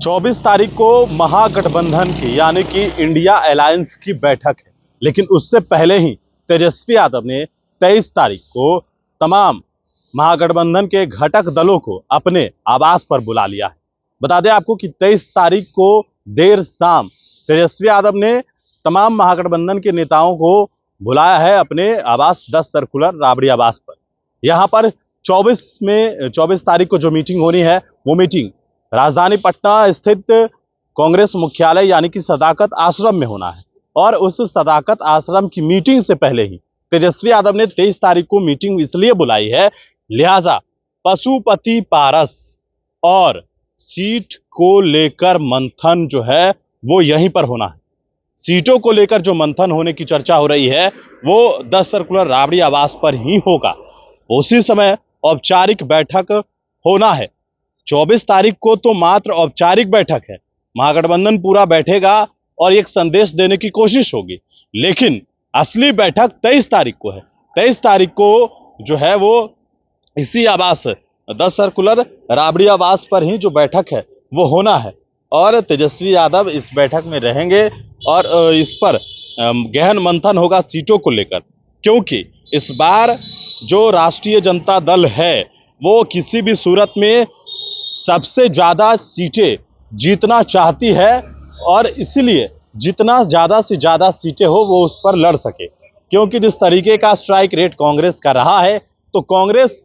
24 तारीख को महागठबंधन की यानी कि इंडिया अलायंस की बैठक है, लेकिन उससे पहले ही तेजस्वी यादव ने 23 तारीख को तमाम महागठबंधन के घटक दलों को अपने आवास पर बुला लिया है। बता दें आपको कि 23 तारीख को देर शाम तेजस्वी यादव ने तमाम महागठबंधन के नेताओं को बुलाया है अपने आवास 10 सर्कुलर राबड़ी आवास पर। यहाँ पर 24 तारीख को जो मीटिंग होनी है वो मीटिंग राजधानी पटना स्थित कांग्रेस मुख्यालय यानी कि सदाकत आश्रम में होना है। और उस सदाकत आश्रम की मीटिंग से पहले ही तेजस्वी यादव ने 23 तारीख को मीटिंग इसलिए बुलाई है, लिहाजा पशुपति पारस और सीट को लेकर मंथन जो है वो यहीं पर होना है। सीटों को लेकर जो मंथन होने की चर्चा हो रही है वो 10 सर्कुलर राबड़ी आवास पर ही होगा। उसी समय औपचारिक बैठक होना है। 24 तारीख को तो मात्र औपचारिक बैठक है, महागठबंधन पूरा बैठेगा और एक संदेश देने की कोशिश होगी, लेकिन असली बैठक 23 तारीख को है। 23 तारीख को जो है वो इसी आवास 10 सर्कुलर राबड़ी आवास पर ही जो बैठक है वो होना है। और तेजस्वी यादव इस बैठक में रहेंगे और इस पर गहन मंथन होगा सीटों को लेकर, क्योंकि इस बार जो राष्ट्रीय जनता दल है वो किसी भी सूरत में सबसे ज्यादा सीटें जीतना चाहती है और इसलिए जितना ज्यादा से ज्यादा सीटें हो वो उस पर लड़ सके। क्योंकि जिस तरीके का स्ट्राइक रेट कांग्रेस का रहा है तो कांग्रेस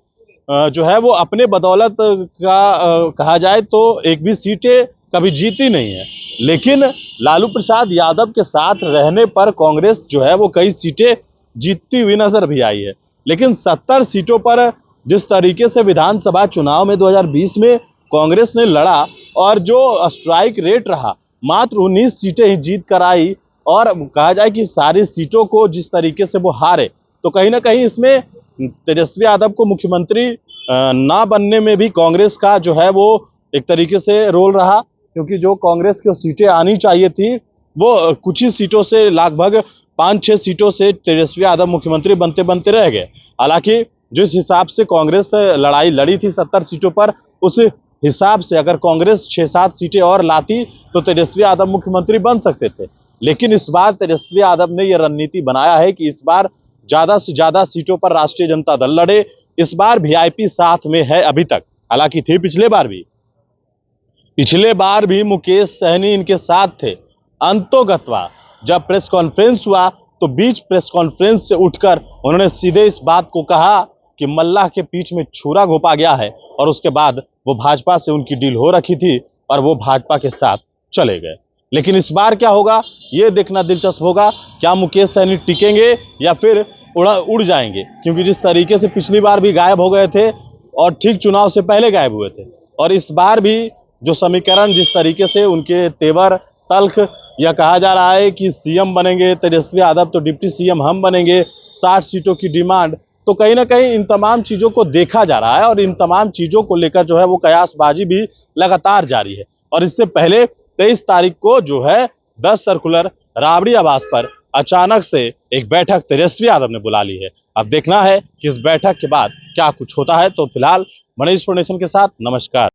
जो है वो अपने बदौलत का कहा जाए तो एक भी सीटें कभी जीती नहीं है, लेकिन लालू प्रसाद यादव के साथ रहने पर कांग्रेस जो है वो कई सीटें जीतती हुई नजर भी आई है। लेकिन 70 सीटों पर जिस तरीके से विधानसभा चुनाव में 2020 में कांग्रेस ने लड़ा और जो स्ट्राइक रेट रहा मात्र 19 सीटें ही जीत कर आई और कहा जाए कि सारी सीटों को जिस तरीके से वो हारे, तो कहीं ना कहीं इसमें तेजस्वी यादव को मुख्यमंत्री ना बनने में भी कांग्रेस का जो है वो एक तरीके से रोल रहा, क्योंकि जो कांग्रेस की सीटें आनी चाहिए थी वो कुछ ही सीटों से लगभग 5-6 सीटों से तेजस्वी यादव मुख्यमंत्री बनते बनते रह गए। हालांकि जिस हिसाब से कांग्रेस लड़ाई लड़ी थी 70 सीटों पर, उस हिसाब से अगर कांग्रेस 6-7 सीटें और लाती तो तेजस्वी यादव मुख्यमंत्री बन सकते थे। लेकिन इस बार तेजस्वी यादव ने यह रणनीति बनाया है कि इस बार ज्यादा से ज्यादा सीटों पर राष्ट्रीय जनता दल लड़े। इस बार वीआईपी साथ में है अभी तक, हालांकि थी पिछले बार भी मुकेश सहनी इनके साथ थे। अंतोगत्वा जब प्रेस कॉन्फ्रेंस हुआ तो बीच प्रेस कॉन्फ्रेंस से उठकर उन्होंने सीधे इस बात को कहा कि मल्लाह के पीठ में छुरा घोंपा गया है और उसके बाद वो भाजपा से उनकी डील हो रखी थी और वो भाजपा के साथ चले गए। लेकिन इस बार क्या होगा ये देखना दिलचस्प होगा, क्या मुकेश सहनी टिकेंगे या फिर उड़ जाएंगे, क्योंकि जिस तरीके से पिछली बार भी गायब हो गए थे और ठीक चुनाव से पहले गायब हुए थे, और इस बार भी जो समीकरण जिस तरीके से उनके तेवर तल्ख यह कहा जा रहा है कि सीएम बनेंगे तेजस्वी यादव तो डिप्टी सीएम हम बनेंगे, 60 सीटों की डिमांड, तो कहीं ना कहीं इन तमाम चीजों को देखा जा रहा है और इन तमाम चीजों को लेकर जो है वो कयासबाजी भी लगातार जारी है। और इससे पहले 23 तारीख को जो है 10 सर्कुलर राबड़ी आवास पर अचानक से एक बैठक तेजस्वी यादव ने बुला ली है। अब देखना है कि इस बैठक के बाद क्या कुछ होता है। तो फिलहाल मनीष फोर्नेशन के साथ नमस्कार।